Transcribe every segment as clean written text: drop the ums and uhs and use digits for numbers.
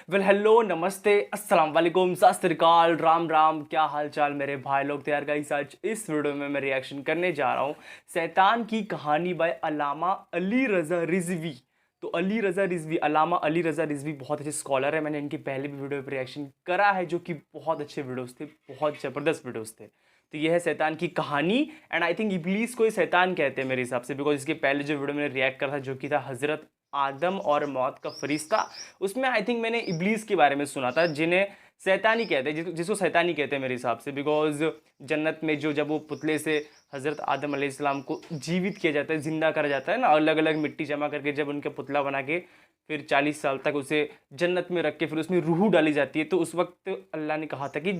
Well hello नमस्ते अस्सलाम वालेकुम सत श्री अकाल राम राम, क्या हाल चाल मेरे भाई लोग। तैयार गाइस, आज इस वीडियो में मैं रिएक्शन करने जा रहा हूँ शैतान की कहानी बाय अल्लामा अली रज़ा रिज़वी। तो अली रज़ा रिज़वी, अल्लामा अली रज़ा रिज़वी बहुत अच्छे स्कॉलर है। मैंने इनकी पहले भी वीडियो पर रिएक्शन करा है जो कि बहुत अच्छे वीडियोस थे, बहुत ज़बरदस्त वीडियोस थे। तो ये है शैतान की कहानी एंड आई थिंक इब्लीस को ही शैतान कहते हैं मेरे हिसाब से, बिकॉज इसके पहले जो वीडियो मैंने रिएक्ट करा था जो कि था हज़रत आदम और मौत का फरिश्ता, उसमें आई थिंक मैंने इब्लीस के बारे में सुना था जिन्हें शैतानी कहते हैं, जिसको शैतानी कहते हैं मेरे हिसाब से। बिकॉज जन्नत में जब वो पुतले से हज़रत आदम अलैहिस्सलाम को जीवित किया जाता है, ज़िंदा करा जाता है ना, अलग अलग मिट्टी जमा करके जब उनका पुतला बना के फिर 40 साल तक उसे जन्नत में रख के फिर उसमें रूह डाली जाती है। तो उस वक्त अल्लाह ने कहा था कि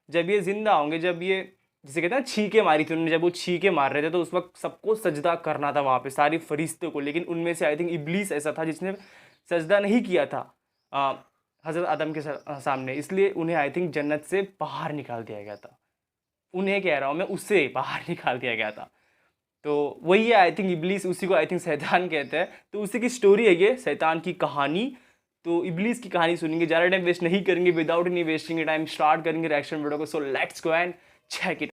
जब ये ज़िंदा होंगे, जब ये जिसे कहते हैं छीके मारी थी उन्होंने, जब वो छीके मार रहे थे तो उस वक्त सबको सजदा करना था वहाँ पे, सारी फरिश्तों को। लेकिन उनमें से आई थिंक इब्लीस ऐसा था जिसने सजदा नहीं किया था हज़रत आदम के सामने, इसलिए उन्हें आई थिंक जन्नत से बाहर निकाल दिया गया था। उन्हें कह रहा हूँ मैं, उससे बाहर निकाल दिया गया था। तो वही है आई थिंक इब्लीस, उसी को आई थिंक शैतान कहते हैं। तो उसी की स्टोरी है ये शैतान की कहानी। तो इब्लीस की कहानी सुनेंगे, ज़्यादा टाइम वेस्ट नहीं करेंगे, without any wasting time start करेंगे रिएक्शन वीडियो को। So let's go and check it.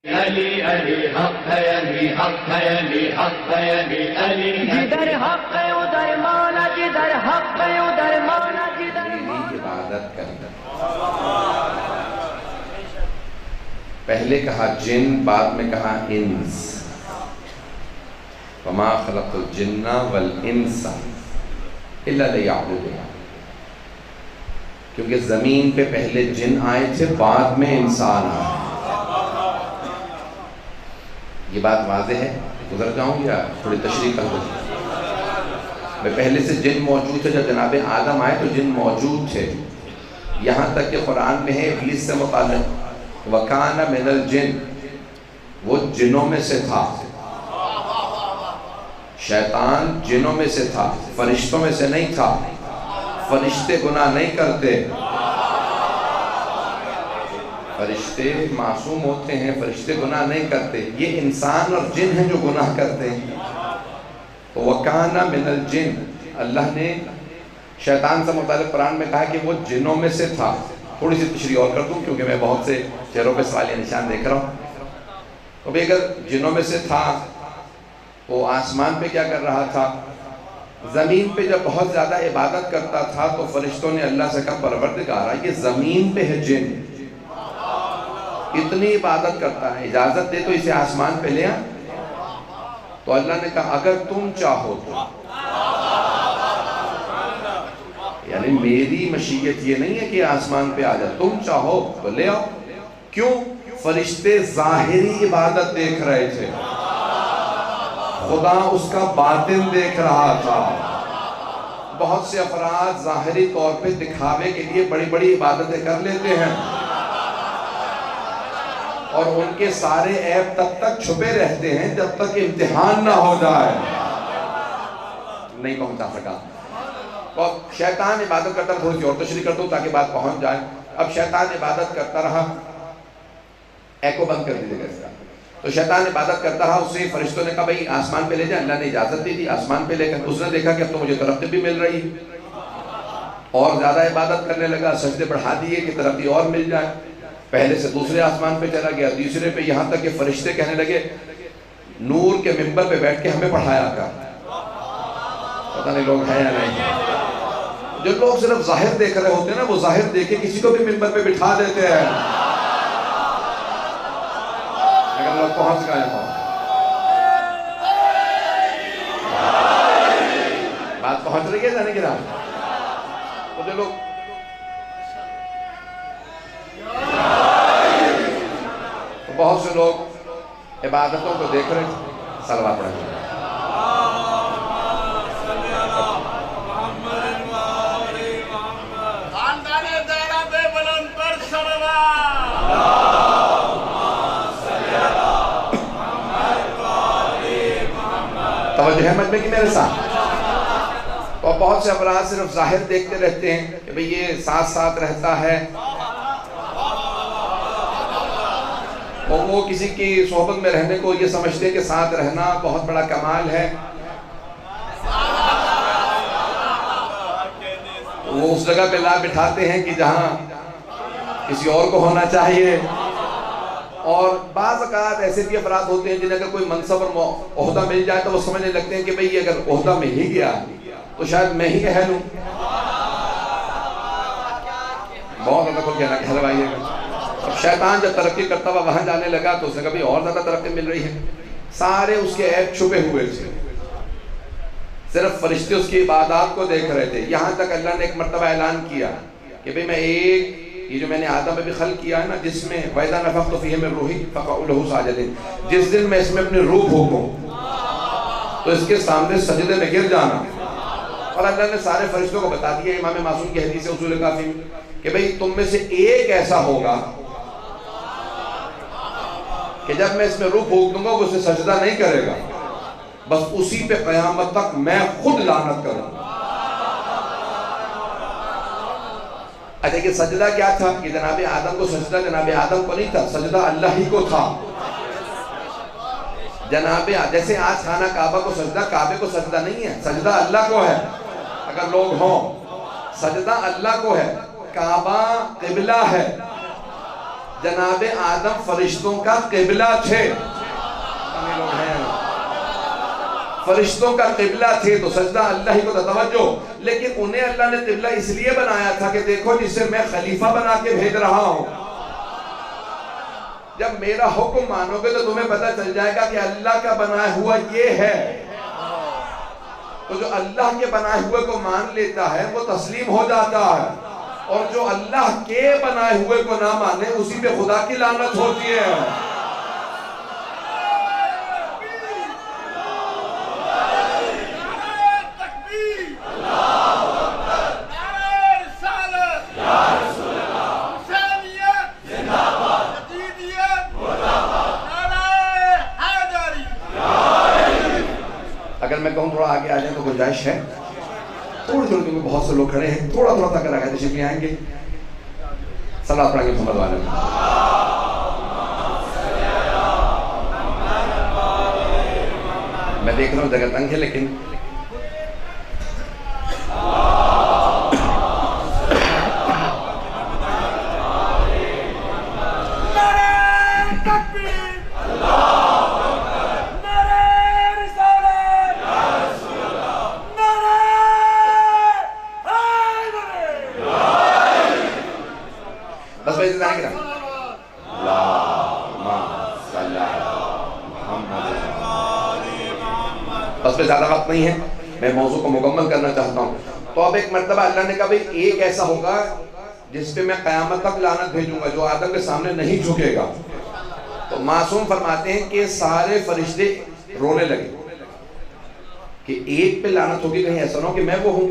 Ali Ali हक है, अली हक है, अली हक है, अली अली जिधर हक है उधर माना, जिधर हक है उधर माना, जिधर इबादत करना। पहले कहा जिन, बाद में कहा इंस। वमा खलक़तुल जिन्ना वल इंसा इल्ला लियअबुदून। क्योंकि जमीन पे पहले जिन आए थे, बाद में इंसान आए। ये बात वाज़ेह है, गुजर जाऊँ या थोड़ी तशरीह कर दूँ? मैं पहले से जिन मौजूद थे, जब जनाब आदम आए तो जिन मौजूद थे। यहाँ तक कि कुरान में है इब्लीस से मुताल्लिक़ वकाना मिनल जिन, वो जिनों में से था। शैतान जिनों में से था, फरिश्तों में से नहीं था। फरिश्ते गुनाह नहीं करते, फरिश्ते मासूम होते हैं, फरिश्ते गुनाह नहीं करते। ये इंसान और जिन हैं जो गुनाह करते हैं। तो वकाना मिनल जिन, अल्लाह ने शैतान से मुताल्लिक़ कुरान में कहा कि वो जिनों में से था। थोड़ी सी तशरीह और कर दूं क्योंकि मैं बहुत से चेहरों पे सवालिया निशान देख रहा हूँ। तो भाई अगर जिनों में से था, वो आसमान पे क्या कर रहा था? ज़मीन पे जब बहुत ज़्यादा इबादत करता था तो फरिश्तों ने अल्लाह से कहा परवरदिगार, ये ज़मीन पे है जिन, इतनी इबादत करता है, इजाज़त दे तो इसे आसमान पे ले आ। तो अल्लाह ने कहा अगर तुम चाहो तो, यानी मेरी मशीयत ये नहीं है कि आसमान पे आ जाए, तुम चाहो तो ले आओ। क्यों? फरिश्ते ज़ाहिरी इबादत देख रहे थे, खुदा उसका बातिन देख रहा था। बहुत से अफराद ज़ाहिरी तौर पे दिखावे के लिए बड़ी बड़ी इबादतें कर लेते हैं और उनके सारे ऐब तब तक छुपे रहते हैं जब तक इम्तिहान ना हो जाए। नहीं पहुंचा सका। और शैतान इबादत करता रहा, थोड़ी सी और तशरीह कर दूं ताकि बात पहुंच जाए। अब शैतान इबादत करता रहा, एको बंद कर दीजिएगा इसका। तो शैतान इबादत करता रहा, उससे फरिश्तों ने कहा भाई आसमान पे ले जाए। अल्लाह ने इजाजत दी थी, आसमान पे लेकर उसने देखा कि अब तो मुझे तरक्की भी मिल रही है और ज्यादा इबादत करने लगा, सजदे बढ़ा दिए कि तरक्की और मिल जाए। पहले से दूसरे आसमान पे चला गया, तीसरे पे, यहाँ तक कि फरिश्ते कहने लगे नूर के मिंबर पे बैठ के हमें पढ़ाया कर। पता नहीं लोग हैं या नहीं। जो लोग सिर्फ जाहिर देख रहे होते हैं ना, वो जाहिर देखे किसी को भी मिंबर पे बिठा देते हैं। अगर लोग पहुंच गए हो, बात पहुंच रही है जाने की राह। तो जो लोग बहुत से लोग इबादतों को देख रहे थे, सलवा पढ़े। तवज्जो है मजमे की मेरे साथ। और बहुत से अफराद सिर्फ जाहिर देखते रहते हैं कि भाई ये साथ साथ रहता है, और वो किसी की सोहबत में रहने को ये समझते हैं कि साथ रहना बहुत बड़ा कमाल है। وہ اس جگہ پہ لا بٹھاتے ہیں کہ جہاں کسی اور کو ہونا چاہیے. اور بعض اوقات ایسے بھی افراد ہوتے ہیں جنہیں اگر کوئی منصب اور عہدہ مل جائے تو وہ سمجھنے لگتے ہیں کہ بھئی اگر عہدہ مل ہی گیا تو شاید میں ہی اہل ہوں. بہت زیادہ کھل کہنا کہ ہلوائیے گا. اب شیطان جب ترقی کرتا ہوا وہاں جانے لگا تو اس نے کہا بھئی اور زیادہ ترقی مل رہی ہے. سارے اس کے عیب چھپے ہوئے تھے, صرف فرشتے اس کی عبادات کو دیکھ رہے تھے. یہاں تک اللہ نے ایک مرتبہ اعلان کیا کہ بھئی میں یہ جو میں نے آدم پہ بھی خلق کیا ہے نا, جس میں وَإِذَا نَفَخْتُ فِيهِ مِن رُوحِي فَقَعُوا لَهُ سَاجِدِينَ, جس دن میں اس میں اپنی روح پھونکوں تو اس کے سامنے سجدے میں گر جانا. اور اللہ نے سارے فرشتوں کو بتا دیا, امام معصوم کی حدیث اصول کافی میں, کہ بھئی تم میں سے ایک ایسا ہوگا کہ جب میں اس میں روح پھونک دوں گا وہ اسے سجدہ نہیں کرے گا, بس اسی پہ قیامت تک میں خود لعنت کروں. اچھا کہ سجدہ کیا تھا؟ کہ جناب آدم کو سجدہ جناب آدم کو نہیں تھا, سجدہ اللہ ہی کو تھا. جناب جیسے آج خانہ کعبہ کو سجدہ, کعبے کو سجدہ نہیں ہے, سجدہ اللہ کو ہے. اگر لوگ ہوں, سجدہ اللہ کو ہے. کعبہ قبلہ ہے, جناب آدم فرشتوں کا قبلہ تھے. فرشتوں کا قبلہ تھے تو سجدہ اللہ ہی کو تھا. توجہ, لیکن انہیں اللہ نے قبلہ اس لیے بنایا تھا کہ دیکھو جسے میں خلیفہ بنا کے بھیج رہا ہوں, جب میرا حکم مانو گے تو تمہیں پتہ چل جائے گا کہ اللہ کا بنایا ہوا یہ ہے. تو جو اللہ کے بنائے ہوئے کو مان لیتا ہے وہ تسلیم ہو جاتا ہے, اور جو اللہ کے بنائے ہوئے کو نہ مانے اسی پہ خدا کی لعنت ہوتی ہے. اگر میں کہوں تھوڑا آگے آ جائیں تو گنجائش ہے, تھوڑی تھوڑی, کیونکہ بہت سے لوگ کھڑے ہیں, تھوڑا تھوڑا تھا کر آگے تشریف لے آئیں گے. صلاۃ پڑھیں گے محمد والے میں. میں دیکھ رہا ہوں جگہ تنگ ہے لیکن بس بھائی جانے گا بس پہ زیادہ وقت نہیں ہے, میں موضوع کو مکمل کرنا چاہتا ہوں. تو اب ایک مرتبہ اللہ نے کہا بھئی ایک ایسا ہوگا جس پہ میں قیامت تک لعنت بھیجوں گا, جو آدم کے سامنے نہیں جھکے گا. تو معصوم فرماتے ہیں کہ سارے فرشتے رونے لگے کہ ایک پہ لعنت ہوگی, کہیں ایسا نہ ہو کہ میں وہ ہوں.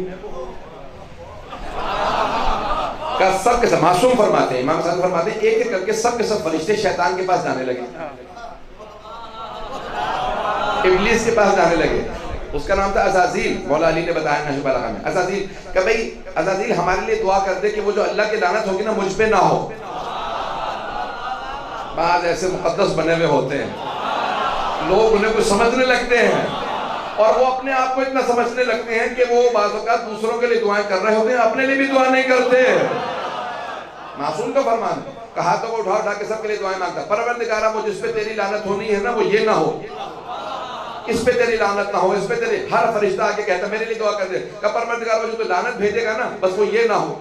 سب کے سب معصوم فرماتے ہیں, امام صاحب فرماتے ہیں ایک ایک کر کے سب کے سب فرشتے شیطان کے پاس جانے لگے, ابلیس کے پاس جانے لگے. اس کا نام تھا عزازیل. مولا علی نے بتایا نشب العقا میں عزازیل کہ بھئی عزازیل ہمارے لیے دعا کر دے کہ وہ جو اللہ کی لعنت ہوگی نا مجھ پہ نہ ہو. بعض ایسے مقدس بنے ہوئے ہوتے ہیں, لوگ انہیں کچھ سمجھنے لگتے ہیں اور وہ اپنے آپ کو اتنا سمجھنے لگتے ہیں کہ وہ بعض اوقات دوسروں کے لیے دعائیں کر رہے ہوتے ہیں, اپنے لیے بھی دعا نہیں کرتے. معصوم کا فرمان, کہا تو وہ اٹھا کے سب کے لیے دعائیں مانگتا, پروردگارا وہ جس پہ تیری لعنت ہونی ہے نا وہ یہ نہ ہو, اس پہ تیری لعنت نہ ہو, اس پہ تیری. ہر فرشتہ آ کے کہتا میرے لیے دعا کر دے, کہ پروردگارا وہ جو تو لعنت بھیجے گا نا بس وہ یہ نہ ہو.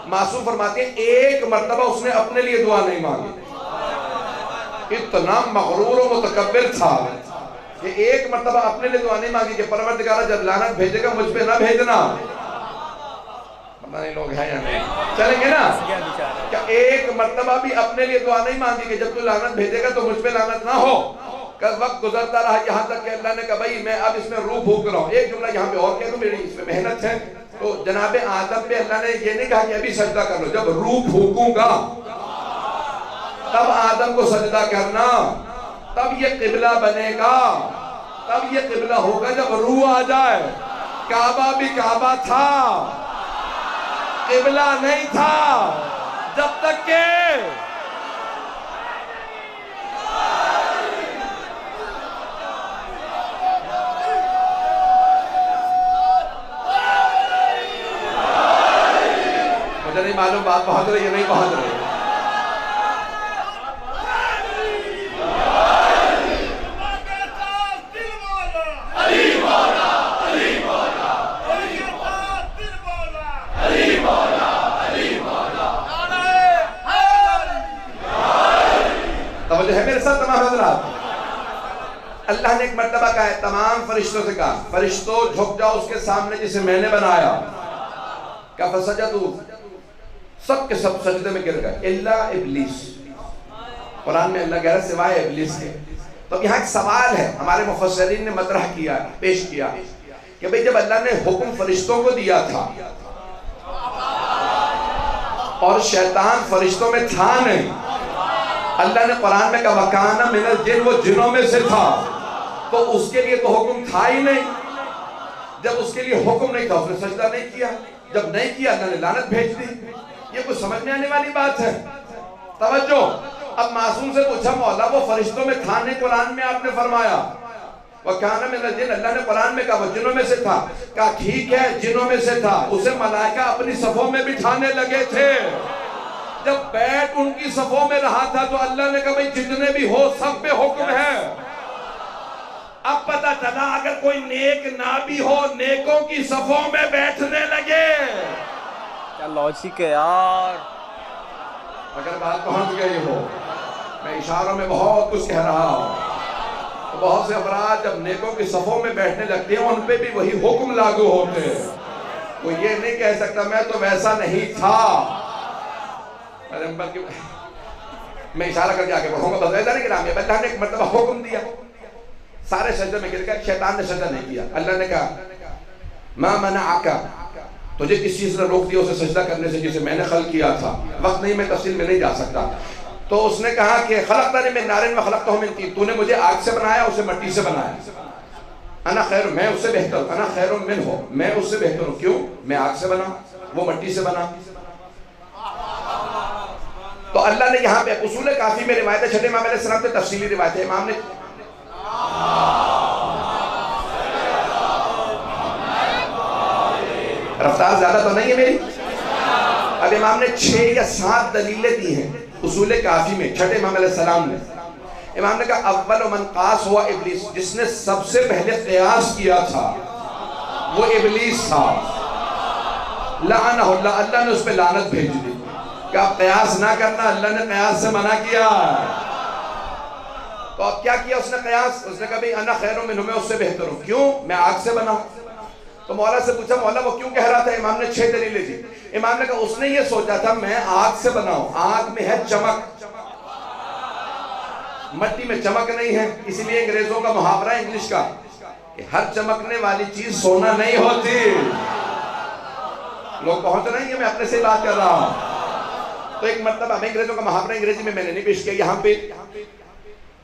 معصوم فرماتے ہیں ایک مرتبہ اس نے اپنے لیے دعا نہیں مانگی, اتنا مغرور و متکبر تھا کہ ایک مرتبہ اپنے لیے دعا نہیں مانگی کہ پروردگارا جب لعنت بھیجے گا مجھ پہ نہ بھیجنا. پتہ نہیں لوگ ہیں یا نہیں, چلیں گے نا. کہ ایک مرتبہ بھی اپنے لیے دعا نہیں مانگی کہ جب تو لعنت بھیجے گا تو مجھ پہ لعنت نہ ہو. کل وقت گزرتا رہا یہاں تک کہ اللہ نے کہا بھائی میں اب اس میں روح پھونک رہا ہوں. ایک جملہ یہاں پہ اور کہہ دوں, میری اس میں محنت ہے. تو جناب آدم پہ اللہ نے یہ نہیں کہا کہ ابھی سجدہ کر لو, جب روح پھونکوں گا تب آدم کو سجدہ کرنا, تب یہ قبلہ بنے گا, تب یہ قبلہ ہوگا جب روح آ جائے. کعبہ بھی کعبہ تھا, قبلہ نہیں تھا, جب تک کہ نہیں معلوم بات پہنچ رہی ہے نہیں پہنچ رہی ہے. توجہ ہے میرے ساتھ تمام حضرات؟ اللہ نے ایک مرتبہ کہا ہے تمام فرشتوں سے کہا فرشتوں جھک جاؤ اس کے سامنے جسے میں نے بنایا. کہا فسجدوا سب کے سب سجدے میں گر گئے الا ابلیس. قرآن میں اللہ کہہ رہا ہے سوائے ابلیس کے. تو یہاں ایک سوال ہے ہمارے مفسرین نے مطرح کیا پیش کیا کہ بھئی جب اللہ نے حکم فرشتوں کو دیا تھا اور شیطان فرشتوں میں تھا نہیں, اللہ نے قرآن میں کہا وَكَانَ مِنَ الْجِنِّ وہ جنوں میں سے تھا, تو اس کے لیے تو حکم تھا ہی نہیں. جب اس کے لیے حکم نہیں تھا اس نے سجدہ نہیں کیا, جب نہیں کیا اللہ نے لعنت بھیج دی. یہ کوئی سمجھ میں آنے والی بات ہے؟ توجہ. اب معصوم سے پوچھا مولا وہ فرشتوں میں تھا نہیں, قرآن میں آپ نے فرمایا وَكَانَ مِنَ الْجِنِّ, اللہ نے قرآن میں کہا وہ جنوں میں سے تھا. کہا ٹھیک ہے جنوں میں سے تھا, اسے ملائکہ اپنی صفوں میں بٹھانے لگے تھے. جب بیٹھ ان کی صفوں میں رہا تھا تو اللہ نے کہا بھئی جتنے بھی ہو سب پہ حکم ہے. اب پتہ چلا اگر کوئی نیک نہ بھی ہو نیکوں کی صفوں میں بیٹھنے لگے. کیا لاجک ہے یار. اگر بات پہنچ گئی ہو, میں اشاروں میں بہت کچھ کہہ رہا ہوں, تو بہت سے افراد جب نیکوں کی صفوں میں بیٹھنے لگتے ہیں ان پہ بھی وہی حکم لاگو ہوتے ہیں. وہ یہ نہیں کہہ سکتا میں تو ویسا نہیں تھا. میں اشارہ کر کے آگے بڑھوں گا. بس ایسا نہیں کہ نام ہے اللہ نے ایک مرتبہ حکم دیا سارے سجدے میں گر گئے, شیطان نے سجدہ نہیں کیا. اللہ نے کہا ما منعک, تجھے کس چیز نے روک دیا اسے سجدہ کرنے سے جسے میں نے خلق کیا تھا. وقت نہیں میں تفصیل میں نہیں جا سکتا. تو اس نے کہا کہ خلقتنی من نار وخلقتہ من طین, تو نے مجھے آگ سے بنایا اسے مٹی سے بنایا. انا خیر, میں اس سے بہتر ہوں. انا خیر منہ, میں اس سے بہتر ہوں. کیوں؟ میں آگ سے بنا وہ مٹی سے بنا. تو اللہ نے یہاں پہ اصول کافی میں روایت ہے, چھٹے امام علیہ السلام سے تفصیلی روایت ہے. امام نے رفتار زیادہ تو نہیں ہے میری. اب امام نے 6 یا 7 دلیلیں دی ہیں اصول کافی میں چھٹے امام علیہ السلام نے. امام نے کہا اول من قاس ہوا ابلیس, جس نے سب سے پہلے قیاس کیا تھا وہ ابلیس تھا. لعنہ اللہ, اللہ نے اس پہ لعنت بھیج دی کہ آپ قیاس نہ کرنا, اللہ نے قیاس سے منع کیا. تو اب کیا کیا اس نے قیاس؟ اس نے کہا بھئی انا خیر منہ, میں اس سے بہتر ہوں. کیوں؟ میں آگ سے بنا. تو مولا سے پوچھا مولا وہ کیوں کہہ رہا تھا؟ امام نے 6 دلیلیں دی. امام نے کہا اس نے یہ سوچا تھا میں آگ سے بناؤں, آگ میں ہے چمک, مٹی میں چمک نہیں ہے. اسی لیے انگریزوں کا محاورہ انگلش کا کہ ہر چمکنے والی چیز سونا نہیں ہوتی. لوگ پہنچ رہے ہیں, میں اپنے سے بات کر رہا ہوں. تو ایک مرتبہ انگریزوں کا محاورہ انگریزی میں نے نہیں پیش کیا یہاں پہ.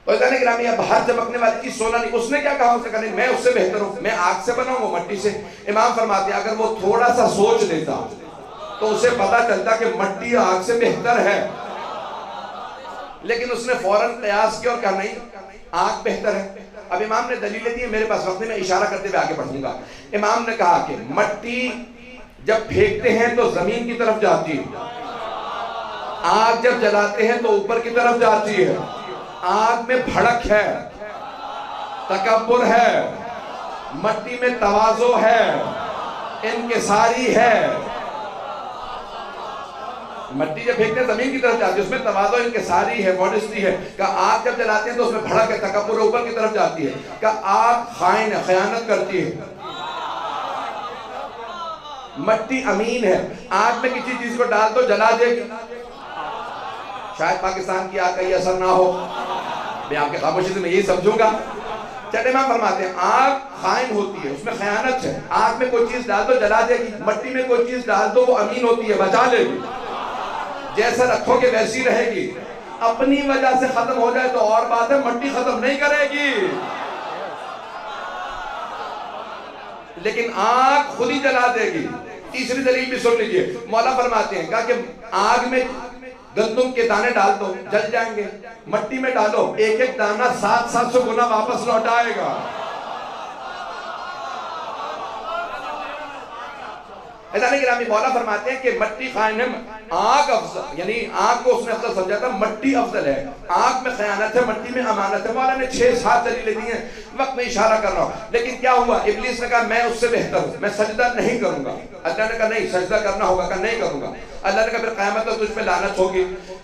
تو ایسا نہیں گرامی اب ہر چمکنے والی چیز سونا نہیں. اس نے کیا کہا؟ اس نے کہا نہیں میں اس سے بہتر ہوں, میں آگ سے بناؤں وہ مٹی سے. امام فرماتے ہیں اگر وہ تھوڑا سا سوچ لیتا تو اسے پتا چلتا کہ مٹی آگ سے بہتر ہے, لیکن اس نے فوراً قیاس کیا اور کہا نہیں آگ بہتر ہے. اب امام نے دلیلیں دی, میرے پاس وقت نہیں, میں اشارہ کرتے ہوئے آگے بڑھوں گا. امام نے کہا کہ مٹی جب پھینکتے ہیں تو زمین کی طرف جاتی ہے, آگ جب جلاتے ہیں تو اوپر کی طرف جاتی ہے. آگ میں بھڑک ہے, تکبر ہے, مٹی میں تواضع ہے, انکساری ہے. مٹی جب پھینکتے ہیں زمین کی طرف جاتی ہے, اس میں تواضع انکساری ہے, ماڈسٹی ہے. کہ آگ جب جلاتے ہیں تو اس میں بھڑک ہے, تکبر ہے, اوپر کی طرف جاتی ہے. کہ آگ خائن ہے, خیانت کرتی ہے. مٹی امین ہے, آگ میں کسی چیز کو ڈال دو جلا دے گی. شاید پاکستان کی آگ کا یہ اثر نہ ہو, میں آپ کے خاموشی سے میں یہی سمجھوں گا. چٹے امام فرماتے ہیں آگ خائن ہوتی ہے, اس میں خیانت ہے. آگ میں کوئی چیز ڈال دو جلا دے گی, مٹی میں کوئی چیز ڈال دو وہ امین ہوتی ہے, بچا لے گی. جیسا رکھو گے ویسی رہے گی. اپنی وجہ سے ختم ہو جائے تو اور بات ہے, مٹی ختم نہیں کرے گی. لیکن آگ خود ہی جلا دے گی. تیسری دلیل بھی سن لیجئے, مولا فرماتے ہیں کہا کہ آگ میں گندم کے دانے ڈال دو جل جائیں گے, مٹی میں ڈالو ایک ایک دانہ 700 گنا واپس لوٹ آئے گا. ऐसा नहीं कि मौला फरमाते हैं कि मट्टी खाइनम आग अफजल, यानी आग को उसने अफजल समझा था, मट्टी अफजल है। आग में खयानत है, मट्टी में अमानत है। मौला ने 6-7 दलीलें दी हैं, वक्त में इशारा कर रहा हूँ। लेकिन क्या हुआ, इब्लीस ने कहा मैं उससे बेहतर हूँ, मैं सजदा नहीं करूंगा। अल्लाह ने कहा नहीं, सजदा करना होगा। कहा नहीं करूंगा। अल्लाह ने कहा फिर क़यामत तक तुझ पे लानत होगी।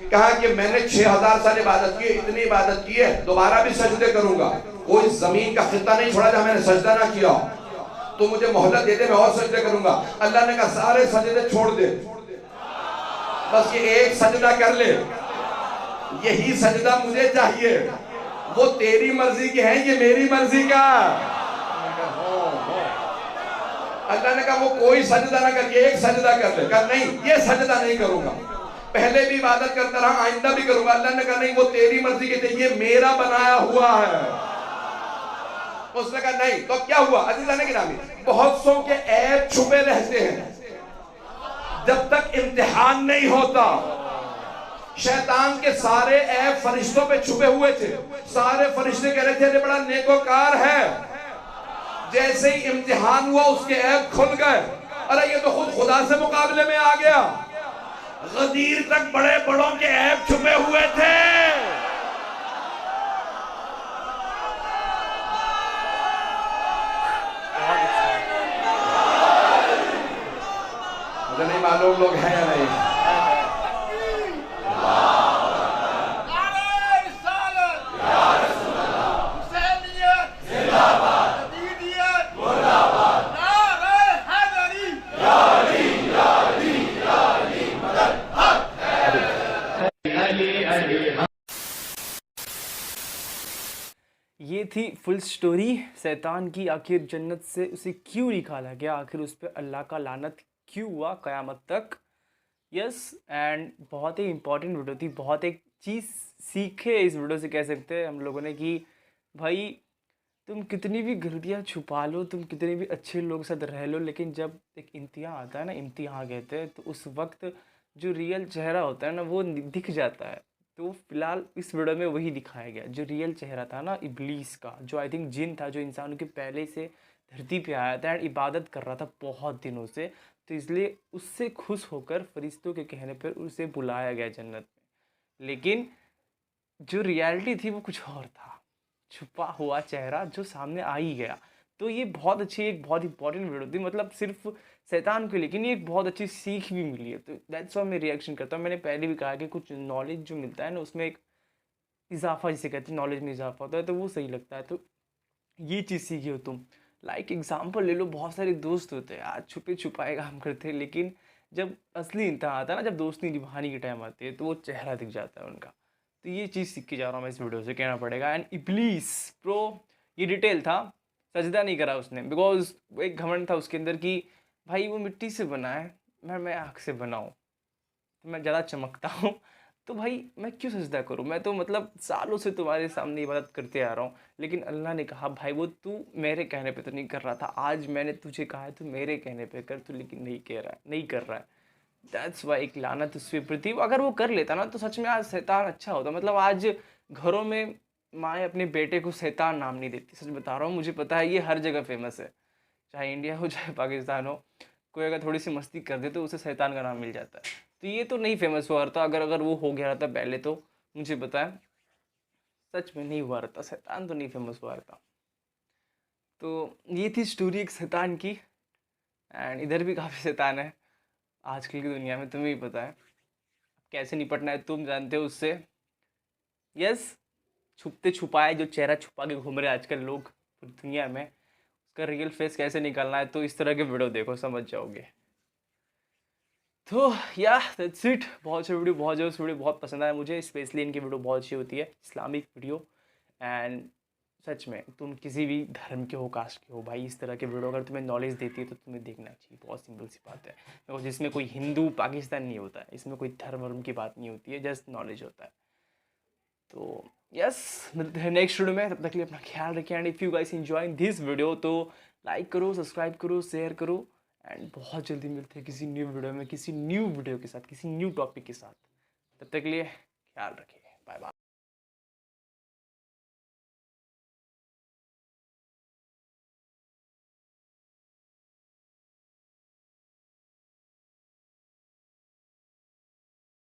कहा कि मैंने 6000 साल इबादत की, इतनी इबादत की है, दोबारा भी सजदे करूंगा। कोई जमीन का खित्ता नहीं छोड़ा जहां मैंने सजदा ना किया। तो मुझे मोहलत दे दे, मैं और सजदे करूंगा। अल्लाह ने कहा सारे सजदे छोड़ दे, बस ये एक सजदा कर ले, यही सजदा मुझे चाहिए। वो तेरी मर्जी के हैं, ये मेरी मर्जी का। अल्लाह ने कहा वो कोई सजदा ना कर, ये एक सजदा कर ले। कहा नहीं, ये सजदा नहीं करूंगा, पहले भी इबादत करता रहा, आइंदा भी करूंगा। अल्लाह ने कहा नहीं, वो तेरी मर्जी के थे, ये मेरा बनाया हुआ है। उसने कहा नहीं। तो क्या हुआ अज़ीज़ान गिरामी, बहुत सौ के ऐब छुपे रहते हैं जब तक इम्तिहान नहीं होता। शैतान के सारे ऐब फरिश्तों पे छुपे हुए थे। सारे फरिश्ते कह रहे थे अरे बड़ा नेकोकार है। जैसे ही इम्तिहान हुआ उसके ऐब खुल गए। अरे ये तो खुद खुदा से मुकाबले में आ गया। गदीर तक बड़े बड़ों के ऐब छुपे हुए थे। मुझे नहीं मालूम लोग हैं या नहीं। ये थी फुल स्टोरी शैतान की। आखिर जन्नत से उसे क्यों निकाला गया, आखिर उस पर अल्लाह का लानत क्यों हुआ क़यामत तक। यस, एंड बहुत ही इम्पॉर्टेंट वीडियो थी। बहुत एक चीज़ सीखे इस वीडियो से, कह सकते हैं हम लोगों ने, कि भाई तुम कितनी भी गलतियाँ छुपा लो, तुम कितने भी अच्छे लोगों के साथ रह लो, लेकिन जब एक इम्तिहान आता है ना, इम्तिहान कहते हैं, तो उस वक्त जो रियल चेहरा होता है ना वो दिख जाता है। तो फिलहाल इस वीडियो में वही दिखाया गया, जो रियल चेहरा था ना इब्लीस का, जो आई थिंक जिन था, जो इंसानों के पहले से धरती पे आया था एंड इबादत कर रहा था बहुत दिनों से। तो इसलिए उससे खुश होकर फरिश्तों के कहने पर उसे बुलाया गया जन्नत में। लेकिन जो रियलिटी थी वो कुछ और था, छुपा हुआ चेहरा जो सामने आ ही गया। तो ये बहुत अच्छी, एक बहुत इंपॉर्टेंट वीडियो थी, मतलब सिर्फ शैतान के, लेकिन ये एक बहुत अच्छी सीख भी मिली है। तो दैट्स वाई मैं रिएक्शन करता हूँ। मैंने पहले भी कहा कि कुछ नॉलेज जो मिलता है ना उसमें एक इजाफा, जिसे कहते हैं नॉलेज में इजाफा होता है, तो वो सही लगता है। तो ये चीज़ सीखी हो तुम। लाइक एग्जाम्पल ले लो, बहुत सारे दोस्त होते हैं आज छुपे छुपाए काम करते हैं, लेकिन जब असली इंतहा आता है ना, जब दोस्ती निभाने की टाइम आती है, तो वो चेहरा दिख जाता है उनका। तो ये चीज़ सीख के जा रहा हूँ मैं इस वीडियो से, कहना पड़ेगा। एंड इब्लीस प्रो, ये डिटेल था, सजदा नहीं करा उसने, बिकॉज एक घमंड था उसके अंदर कि भाई वो मिट्टी से बना है, मैं आँख से बनाऊँ, तो मैं ज़्यादा चमकता हूँ, तो भाई मैं क्यों सजदा करूँ, मैं तो मतलब सालों से तुम्हारे सामने इबादत करते आ रहा हूँ। लेकिन अल्लाह ने कहा भाई वो तू मेरे कहने पे तो नहीं कर रहा था, आज मैंने तुझे कहा है तू मेरे कहने पे कर, तू लेकिन नहीं कह रहा है, नहीं कर रहा है। दैट्स वाई एक लानत उस प्रति। अगर वो कर लेता ना तो सच में आज शैतान अच्छा होता। मतलब आज घरों में माएँ अपने बेटे को शैतान नाम नहीं देती, सच बता रहा हूँ। मुझे पता है ये हर जगह फेमस है, चाहे इंडिया हो चाहे पाकिस्तान हो, कोई अगर थोड़ी सी मस्ती कर दे तो उसे शैतान का नाम मिल जाता है। तो ये तो नहीं फेमस हुआ रहता, अगर वो हो गया रहता पहले तो मुझे बताएं, सच में नहीं हुआ रहता, शैतान तो नहीं फेमस हुआ रहता। तो ये थी स्टोरी एक शैतान की। एंड इधर भी काफ़ी शैतान है आजकल की दुनिया में, तुम्हें ही पता है कैसे निपटना है, तुम जानते हो उससे। यस, छुपते छुपाए जो चेहरा छुपा के घूम रहे आजकल लोग पूरी दुनिया में, उसका रियल फेस कैसे निकालना है, तो इस तरह के वीडियो देखो, समझ जाओगे। तो या दैट्स इट। बहुत अच्छे वीडियो, बहुत ज़बरदस्त वीडियो, बहुत पसंद आया मुझे, स्पेशली इनकी वीडियो बहुत अच्छी होती है, इस्लामिक वीडियो। एंड सच में तुम किसी भी धर्म के हो, कास्ट के हो, भाई इस तरह के वीडियो अगर तुम्हें नॉलेज देती है तो तुम्हें देखना चाहिए। बहुत सिंपल सी बात है, और जिसमें कोई हिंदू पाकिस्तान नहीं होता है, इसमें कोई धर्म की बात नहीं होती है, जस्ट नॉलेज होता है। तो यस, मिलते हैं नेक्स्ट वीडियो में, तब तक के लिए अपना ख्याल रखें। And if you guys enjoying this video तो लाइक करो, सब्सक्राइब करो, शेयर करो। एंड बहुत जल्दी मिलते हैं किसी न्यू वीडियो में, किसी न्यू वीडियो के साथ, किसी न्यू टॉपिक के साथ। तब तक के लिए ख्याल रखें।